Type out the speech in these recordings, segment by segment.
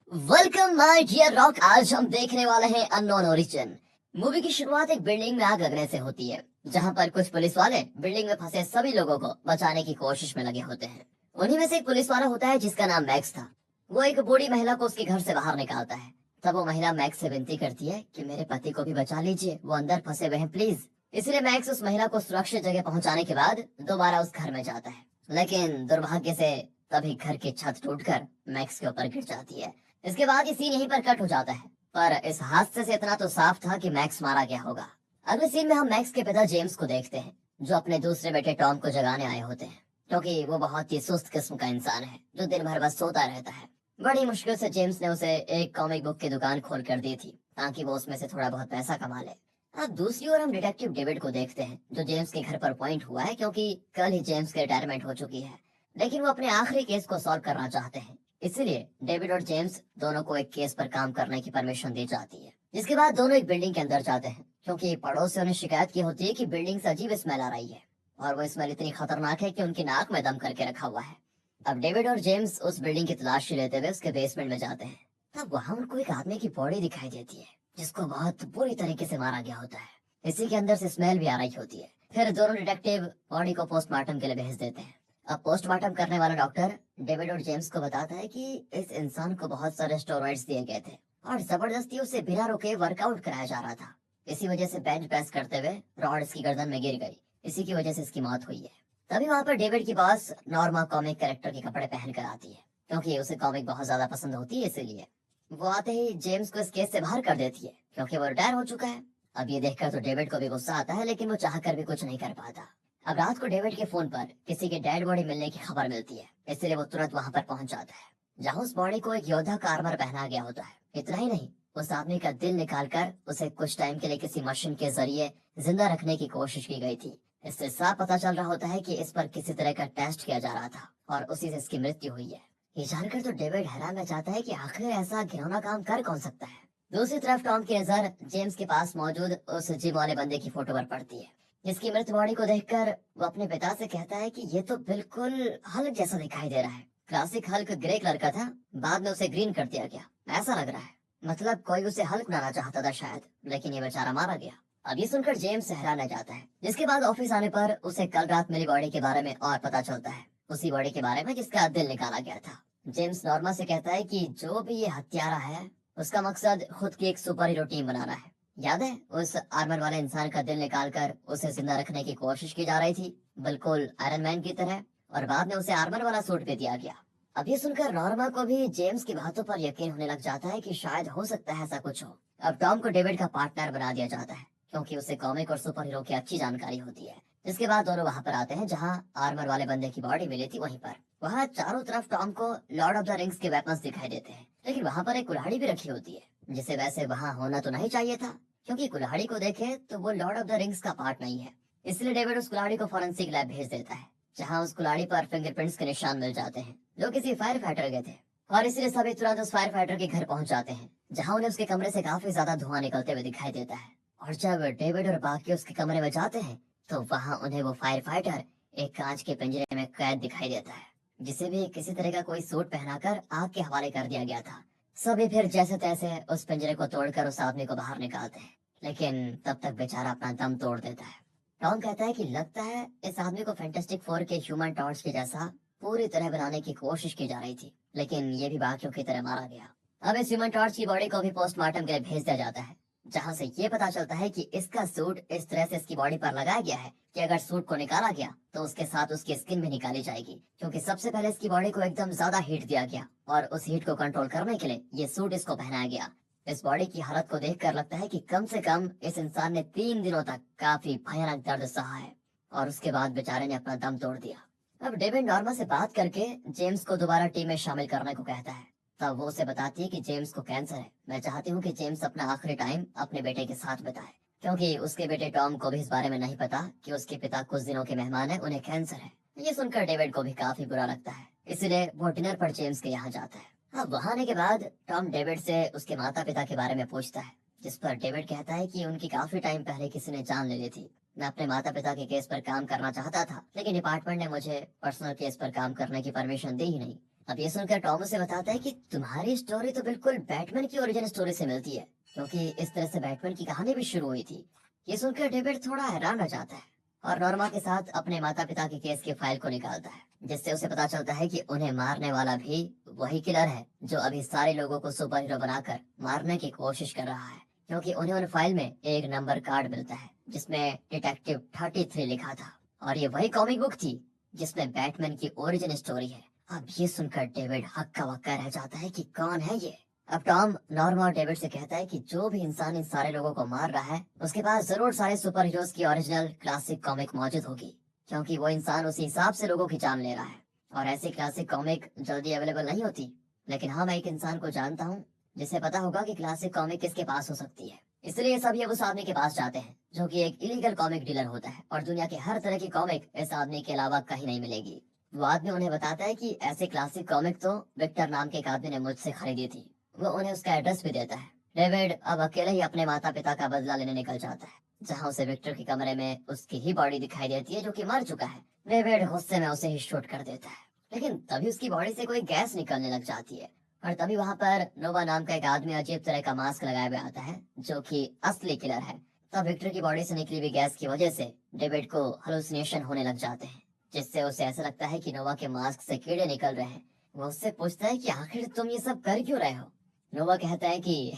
Welcome my dear rock. आज हम देखने वाले हैं अननोन ओरिजिन। मूवी की शुरुआत एक बिल्डिंग में आग लगने से होती है, जहां पर कुछ पुलिस वाले बिल्डिंग में फंसे सभी लोगों को बचाने की कोशिश में लगे होते हैं। उन्हीं में से एक पुलिस वाला होता है जिसका नाम मैक्स था। वो एक बूढ़ी महिला को उसके घर से बाहर निकालता है। तब वो महिला मैक्स से विनती करती है कि मेरे पति को भी बचा लीजिए, वो अंदर फंसे हुए हैं प्लीज। इसलिए मैक्स उस महिला को सुरक्षित जगह पहुंचाने के बाद दोबारा उस घर में जाता है। लेकिन दुर्भाग्य से तभी घर की छत टूटकर मैक्स के ऊपर गिर जाती है। इसके बाद ये सीन यहीं पर कट हो जाता है। पर इस हादसे से इतना तो साफ था कि मैक्स मारा गया होगा। अगले सीन में हम मैक्स के पिता जेम्स को देखते हैं, जो अपने दूसरे बेटे टॉम को जगाने आए होते हैं, क्योंकि वो बहुत ही सुस्त किस्म का इंसान है जो दिन भर बस सोता रहता है। बड़ी मुश्किल से जेम्स ने उसे एक कॉमिक बुक की दुकान खोल कर दी थी, ताकि वो उसमें से थोड़ा बहुत पैसा कमा ले। अब दूसरी ओर हम डिटेक्टिव डेविड को देखते हैं, जो जेम्स के घर पर पॉइंट हुआ है, क्योंकि कल ही जेम्स की रिटायरमेंट हो चुकी है। लेकिन वो अपने आखिरी केस को सॉल्व करना चाहते हैं। इसलिए डेविड और जेम्स दोनों को एक केस पर काम करने की परमिशन दी जाती है, जिसके बाद दोनों एक बिल्डिंग के अंदर जाते हैं, क्योंकि पड़ोसियों ने शिकायत की होती है कि बिल्डिंग से अजीब स्मेल आ रही है। और वो स्मेल इतनी खतरनाक है कि उनकी नाक में दम करके रखा हुआ है। अब डेविड और जेम्स उस बिल्डिंग की तलाशी लेते हुए उसके बेसमेंट में जाते हैं। तब वहां उनको एक आदमी की बॉडी दिखाई देती है, जिसको बहुत बुरी तरीके से मारा गया होता है। इसी के अंदर से स्मेल भी आ रही होती है। फिर दोनों डिटेक्टिव बॉडी को पोस्टमार्टम के लिए भेज देते हैं। अब पोस्टमार्टम करने वाला डॉक्टर डेविड और जेम्स को बताता है कि इस इंसान को बहुत सारे स्टेरॉइड्स दिए गए थे और जबरदस्ती उसे बिना रुके वर्कआउट कराया जा रहा था। इसी वजह से बेंच प्रेस करते हुए रॉड इसकी गर्दन में गिर गई। इसी की वजह से इसकी मौत हुई है। तभी वहां पर डेविड की बॉस नॉर्मा कॉमिक कैरेक्टर के कपड़े पहन कर आती है, क्योंकि उसे कॉमिक बहुत ज्यादा पसंद होती है। इसीलिए वो आते ही जेम्स को इस केस से बाहर कर देती है, क्योंकि वो रिटायर हो चुका है। अब ये देखकर तो डेविड को भी गुस्सा आता है, लेकिन वो चाह कर भी कुछ नहीं कर पाता। अब रात को डेविड के फोन पर किसी की डेड बॉडी मिलने की खबर मिलती है, इसलिए वो तुरंत वहां पर पहुंच जाता है, जहां उस बॉडी को एक योद्धा का आर्मर पहना गया होता है। इतना ही नहीं, उस आदमी का दिल निकालकर उसे कुछ टाइम के लिए किसी मशीन के जरिए जिंदा रखने की कोशिश की गई थी। इससे साफ पता चल रहा होता है कि इस पर किसी तरह का टेस्ट किया जा रहा था और उसी से इसकी मृत्यु हुई है। ये जानकर तो डेविड हैरान रह जाता है कि आखिर ऐसा घिनौना काम कर कौन सकता है। दूसरी तरफ टॉम की नजर जेम्स के पास मौजूद उस जिम वाले बंदे की फोटो पर पड़ती है, जिसकी मृत बॉडी को देखकर वो अपने पिता से कहता है कि ये तो बिल्कुल हल्क जैसा दिखाई दे रहा है। क्लासिक हल्क ग्रे कलर का था, बाद में उसे ग्रीन कर दिया गया, ऐसा लग रहा है। मतलब कोई उसे हल्क बनाना चाहता था शायद, लेकिन ये बेचारा मारा गया। अब ये सुनकर जेम्स हैरान रह जाता है, जिसके बाद ऑफिस आने पर उसे कल रात मिली बॉडी के बारे में और पता चलता है, उसी बॉडी के बारे में जिसका दिल निकाला गया था। जेम्स नॉर्मा से कहता है कि जो भी ये हत्यारा है, उसका मकसद खुद की एक सुपर हीरो टीम बनाना है। याद है, उस आर्मर वाले इंसान का दिल निकालकर उसे जिंदा रखने की कोशिश की जा रही थी, बिल्कुल आयरन मैन की तरह, और बाद में उसे आर्मर वाला सूट भी दिया गया। अब ये सुनकर नॉर्मा को भी जेम्स की बातों पर यकीन होने लग जाता है कि शायद हो सकता है ऐसा कुछ हो। अब टॉम को डेविड का पार्टनर बना दिया जाता है, क्योंकि उसे कॉमिक और सुपर हीरो की अच्छी जानकारी होती है। जिसके बाद दोनों वहां पर आते हैं जहां आर्मर वाले बंदे की बॉडी मिली थी। वहीं पर वहां चारों तरफ टॉम को लॉर्ड ऑफ द रिंग्स के वेपन्स दिखाई देते हैं, लेकिन वहां पर एक कुल्हाड़ी भी रखी होती है, जिसे वैसे वहां होना तो नहीं चाहिए था, क्योंकि कुल्हाड़ी को देखे तो वो लॉर्ड ऑफ द रिंग्स का पार्ट नहीं है। इसलिए डेविड उस कुल्हाड़ी को फॉरेंसिक लैब भेज देता है, जहां उस कुल्हाड़ी पर फिंगरप्रिंट्स के निशान मिल जाते हैं, जो किसी फायर फाइटर के थे। और इसलिए सभी तुरंत उस फायर फाइटर के घर पहुंच जाते हैं, जहां उन्हें उसके कमरे से काफी ज्यादा धुआं निकलते हुए दिखाई देता है। और जब डेविड और बाकी उसके कमरे में जाते हैं, तो वहां उन्हें वो फायर फाइटर एक कांच के पिंजरे में कैद दिखाई देता है, जिसे भी किसी तरह का कोई सूट पहनाकर आग के हवाले कर दिया गया था। सभी फिर जैसे तैसे उस पिंजरे को तोड़कर उस आदमी को बाहर निकालते हैं, लेकिन तब तक बेचारा अपना दम तोड़ देता है। टॉम कहता है कि लगता है इस आदमी को फैंटास्टिक फोर के ह्यूमन टॉर्च के जैसा पूरी तरह बनाने की कोशिश की जा रही थी, लेकिन ये भी बाकियों की तरह मारा गया। अब इस ह्यूमन टॉर्च की बॉडी को भी पोस्टमार्टम के लिए भेज दिया जाता है, जहां से ये पता चलता है कि इसका सूट इस तरह से इसकी बॉडी पर लगाया गया है कि अगर सूट को निकाला गया तो उसके साथ उसकी स्किन भी निकाली जाएगी, क्योंकि सबसे पहले इसकी बॉडी को एकदम ज्यादा हीट दिया गया और उस हीट को कंट्रोल करने के लिए ये सूट इसको पहनाया गया। इस बॉडी की हालत को देखकर लगता है कि कम से कम इस इंसान ने 3 दिनों तक काफी भयानक दर्द सहा है, और उसके बाद बेचारे ने अपना दम तोड़ दिया। अब डेविड नॉर्मा से बात करके जेम्स को दोबारा टीम में शामिल करने को कहता है। तब वो उसे बताती है कि जेम्स को कैंसर है। मैं चाहती हूँ कि जेम्स अपना आखिरी टाइम अपने बेटे के साथ बिताए, क्योंकि उसके बेटे टॉम को भी इस बारे में नहीं पता कि उसके पिता कुछ दिनों के मेहमान है, उन्हें कैंसर है। ये सुनकर डेविड को भी काफी बुरा लगता है, इसलिए वो डिनर पर जेम्स के यहाँ जाता है। अब वहां आने के बाद टॉम डेविड से उसके माता पिता के बारे में पूछता है, जिस पर डेविड कहता है कि उनकी काफी टाइम पहले किसी ने जान ले ली थी। मैं अपने माता पिता के केस पर काम करना चाहता था, लेकिन डिपार्टमेंट ने मुझे पर्सनल केस पर काम करने की परमिशन दी ही नहीं। अब ये सुनकर टॉम उसे बताता है कि तुम्हारी स्टोरी तो बिल्कुल बैटमैन की ओरिजिन स्टोरी से मिलती है, क्योंकि इस तरह से बैटमैन की कहानी भी शुरू हुई थी। ये सुनकर डेविड थोड़ा हैरान रह जाता है और नॉर्मा के साथ अपने माता पिता के केस की फाइल को निकालता है, जिससे उसे पता चलता है कि उन्हें मारने वाला भी वही किलर है जो अभी सारे लोगों को सुपर हीरो बनाकर मारने की कोशिश कर रहा है, क्योंकि उन्हें उन फाइल में एक नंबर कार्ड मिलता है जिसमें डिटेक्टिव 33 लिखा था, और ये वही कॉमिक बुक थी जिसमें बैटमैन की ओरिजिन स्टोरी है। अब ये सुनकर डेविड हक्का बक्का रह जाता है कि कौन है ये। अब टॉम नॉर्मा और डेविड से कहता है कि जो भी इंसान इन सारे लोगों को मार रहा है उसके पास जरूर सारे सुपर हीरोज की ओरिजिनल क्लासिक कॉमिक मौजूद होगी, क्योंकि वो इंसान उसी हिसाब से लोगों की जान ले रहा है और ऐसी क्लासिक कॉमिक जल्दी अवेलेबल नहीं होती। लेकिन हाँ, मैं एक इंसान को जानता हूँ जिसे पता होगा कि क्लासिक कॉमिक किसके पास हो सकती है। इसलिए सभी अब उस आदमी के पास जाते हैं जो कि एक इलीगल कॉमिक डीलर होता है, और दुनिया के हर तरह की कॉमिक इस आदमी के अलावा कहीं नहीं मिलेगी। वो आदमी उन्हें बताता है कि ऐसे क्लासिक कॉमिक तो विक्टर नाम के एक आदमी ने मुझसे खरीदी थी। वो उन्हें उसका एड्रेस भी देता है। डेविड अब अकेले ही अपने माता पिता का बदला लेने निकल जाता है, जहाँ उसे विक्टर के कमरे में उसकी ही बॉडी दिखाई देती है जो कि मर चुका है। डेविड गुस्से में उसे ही शूट कर देता है, लेकिन तभी उसकी बॉडी से कोई गैस निकलने लग जाती है, और तभी वहां पर नोवा नाम का एक आदमी अजीब तरह का मास्क लगाए हुए आता है जो कि असली किलर है। तब विक्टर की बॉडी से निकली हुई गैस की वजह से डेविड को हेलुसिनेशन होने लग जाते हैं, जिससे उसे ऐसा लगता है कि नोवा के मास्क से कीड़े निकल रहे हैं। वो उससे पूछता है कि आखिर तुम ये सब कर क्यों रहे हो। नोवा कहता है कि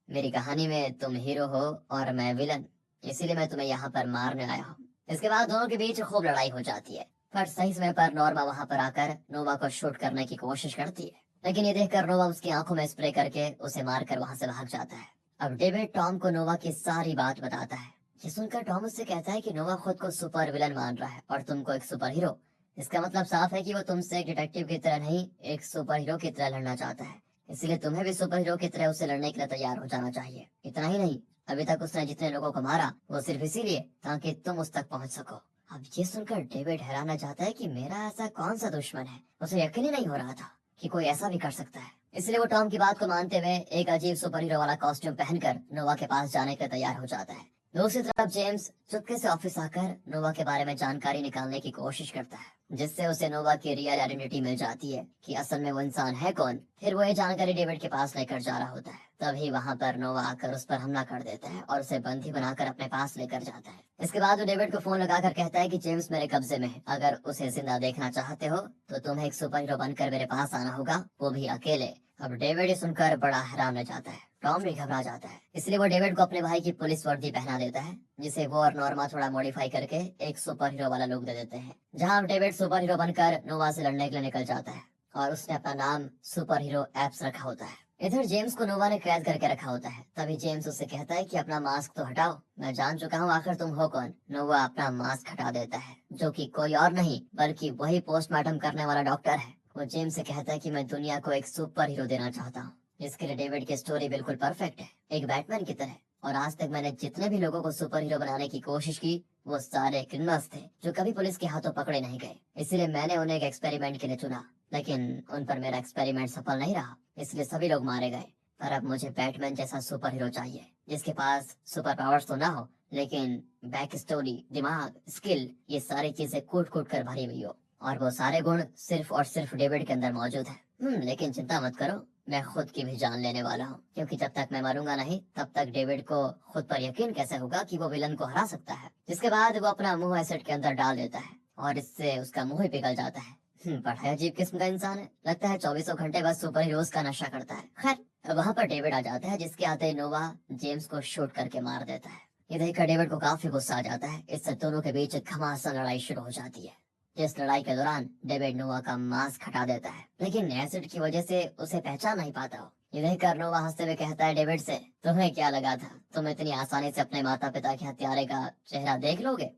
मेरी कहानी में तुम हीरो हो और मैं विलन, इसीलिए मैं तुम्हें यहाँ पर मारने आया हूँ। इसके बाद दोनों के बीच खूब लड़ाई हो जाती है, पर सही समय पर नॉर्मा वहां पर आकर नोवा को शूट करने की कोशिश करती है, लेकिन ये देखकर नोवा उसकी आंखों में स्प्रे करके उसे मारकर वहां से भाग जाता है। अब डेविड टॉम को नोवा की सारी बात बताता है। ये सुनकर टॉम उससे कहता है कि नोवा खुद को सुपर विलन मान रहा है और तुमको एक सुपर हीरो। इसका मतलब साफ है कि वो तुमसे एक डिटेक्टिव की तरह नहीं, एक सुपर हीरो की तरह लड़ना चाहता है। इसलिए तुम्हें भी सुपर हीरो की तरह उससे लड़ने के लिए तैयार हो जाना चाहिए। इतना ही नहीं, अभी तक उसने जितने लोगों को मारा वो सिर्फ इसीलिए ताकि तुम उस तक पहुंच सको। अब ये सुनकर डेविड हैरान जाता है कि मेरा ऐसा कौन सा दुश्मन है। उसे यकीन ही नहीं हो रहा था कि कोई ऐसा भी कर सकता है। इसलिए वो टॉम की बात को मानते हुए एक अजीब सुपर हीरो वाला कॉस्ट्यूम पहनकर नोवा के पास जाने के लिए तैयार हो जाता है। दूसरी तरफ जेम्स चुपके से ऑफिस आकर नोवा के बारे में जानकारी निकालने की कोशिश करता है, जिससे उसे नोवा की रियल आइडेंटिटी मिल जाती है कि असल में वो इंसान है कौन। फिर वो ये जानकारी डेविड के पास लेकर जा रहा होता है, तभी वहां पर नोवा आकर उस पर हमला कर देता है और उसे बंदी बनाकर अपने पास लेकर जाता है। इसके बाद वो डेविड को फोन लगाकर कहता है कि जेम्स मेरे कब्जे में है, अगर उसे जिंदा देखना चाहते हो तो तुम्हें एक सुपर हीरो बनकर मेरे पास आना होगा, वो भी अकेले। अब डेविड ये सुनकर बड़ा हैरान रह जाता है। टॉम भी घबरा जाता है, इसलिए वो डेविड को अपने भाई की पुलिस वर्दी पहना देता है, जिसे वो और नॉर्मा थोड़ा मॉडिफाई करके एक सुपर हीरो वाला लुक दे देते हैं। जहां अब डेविड सुपर हीरो बनकर नोवा से लड़ने के लिए निकल जाता है और उसने अपना नाम सुपर हीरो एप्स रखा होता है। इधर जेम्स को नोवा ने कैद करके रखा होता है। तभी जेम्स उससे कहता है कि अपना मास्क तो हटाओ, मैं जान चुका हूँ आखिर तुम हो कौन। नोवा अपना मास्क हटा देता है, जो कि कोई और नहीं बल्कि वही पोस्टमार्टम करने वाला डॉक्टर है। वो जेम्स से कहता है कि मैं दुनिया को एक सुपर हीरो देना चाहता हूँ, जिसके लिए डेविड की स्टोरी बिल्कुल परफेक्ट है, एक बैटमैन की तरह। और आज तक मैंने जितने भी लोगों को सुपर हीरो बनाने की कोशिश की वो सारे क्रिमिनल्स थे जो कभी पुलिस के हाथों पकड़े नहीं गए। इसलिए मैंने उन्हें एक एक्सपेरिमेंट के लिए चुना, लेकिन उन पर मेरा एक्सपेरिमेंट सफल नहीं रहा, इसलिए सभी लोग मारे गए। पर अब मुझे बैटमैन जैसा सुपर हीरो चाहिए, जिसके पास सुपर पावर्स तो ना हो, लेकिन बैक स्टोरी, दिमाग, स्किल, ये सारी चीजें कूट कूट कर भरी हुई हो, और वो सारे गुण सिर्फ और सिर्फ डेविड के अंदर मौजूद है। लेकिन चिंता मत करो, मैं खुद की भी जान लेने वाला हूँ, क्योंकि जब तक मैं मरूंगा नहीं तब तक डेविड को खुद पर यकीन कैसे होगा कि वो विलन को हरा सकता है। जिसके बाद वो अपना मुंह एसिड के अंदर डाल देता है और इससे उसका मुंह ही पिघल जाता है। बड़ा अजीब किस्म का इंसान है, लगता है 24 घंटे बस सुपर हीरोज का नशा करता है। खैर वहां पर डेविड आ जाता है, जिसके आते ही नोवा जेम्स को शूट करके मार देता है। ये देखकर डेविड को काफी गुस्सा आ जाता है। इससे दोनों के बीच घमासान लड़ाई शुरू हो जाती है। इस लड़ाई के दौरान डेविड नोवा का मास्क हटा देता है, लेकिन एसिड की वजह से उसे पहचान नहीं पाता हो। ये देखकर नोवा हंसते हुए कहता है डेविड से, तुम्हें क्या लगा था तुम इतनी आसानी से अपने माता पिता के हत्यारे का चेहरा देख लोगे?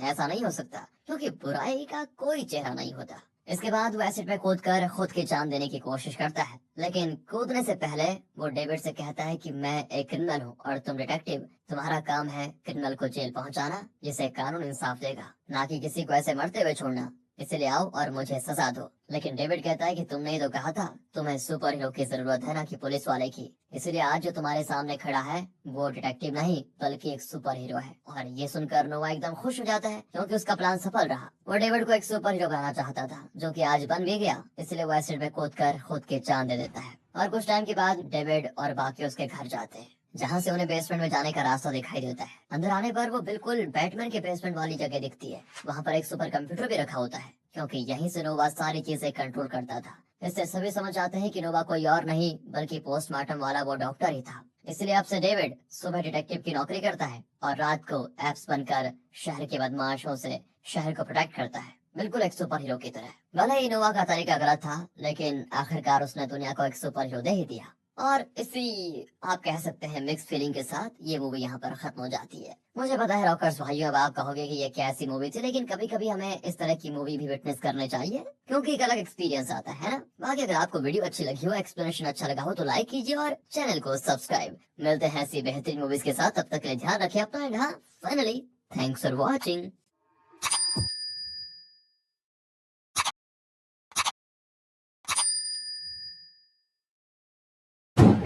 ऐसा नहीं हो सकता, क्योंकि बुराई का कोई चेहरा नहीं होता। इसके बाद वो एसिड में कूदकर खुद की जान देने की कोशिश करता है, लेकिन कूदने से पहले वो डेविड से कहता है कि मैं एक क्रिमिनल हूँ और तुम डिटेक्टिव, तुम्हारा काम है क्रिमिनल को जेल पहुंचाना, जिसे कानून इंसाफ देगा, ना कि किसी को ऐसे मरते हुए छोड़ना। इसलिए आओ और मुझे सजा दो। लेकिन डेविड कहता है कि तुमने ही तो कहा था तुम्हें सुपर हीरो की जरूरत है, ना कि पुलिस वाले की। इसलिए आज जो तुम्हारे सामने खड़ा है वो डिटेक्टिव नहीं बल्कि एक सुपर हीरो है। और ये सुनकर नोवा एकदम खुश हो जाता है क्योंकि उसका प्लान सफल रहा। वो डेविड को एक सुपर हीरो बनाना चाहता था जो कि आज बन भी गया। इसलिए वो एसिड में कूद कर खुद की जान दे देता है। और कुछ टाइम के बाद डेविड और बाकी उसके घर जाते हैं जहाँ से उन्हें बेसमेंट में जाने का रास्ता दिखाई देता है। अंदर आने पर वो बिल्कुल बैटमैन के बेसमेंट वाली जगह दिखती है। वहाँ पर एक सुपर कंप्यूटर भी रखा होता है क्योंकि यहीं से नोवा सारी चीजें कंट्रोल करता था। इससे सभी समझ जाते हैं कि नोवा कोई और नहीं बल्कि पोस्टमार्टम वाला वो डॉक्टर ही था। इसलिए अब से डेविड सुबह डिटेक्टिव की नौकरी करता है और रात को एप्स बनकर शहर के बदमाशों से शहर को प्रोटेक्ट करता है, बिल्कुल एक सुपर हीरो की तरह। भले ही नोवा का तरीका गलत था लेकिन आखिरकार उसने दुनिया को एक सुपर हीरो दे ही दिया। और इसी आप कह सकते हैं मिक्स फीलिंग के साथ ये मूवी यहाँ पर खत्म हो जाती है। मुझे पता है रॉकर्स भाइयों अब आप कहोगे कि ये कैसी मूवी थी, लेकिन कभी कभी हमें इस तरह की मूवी भी विटनेस करने चाहिए क्योंकि एक अलग एक्सपीरियंस आता है ना। बाकी अगर आपको वीडियो अच्छी लगी हो, एक्सप्लेनेशन अच्छा लगा हो तो लाइक कीजिए और चैनल को सब्सक्राइब। मिलते हैं ऐसी बेहतरीन मूवीज के साथ, तब तक के लिए ध्यान रखिए अपना। Finally thanks for watching.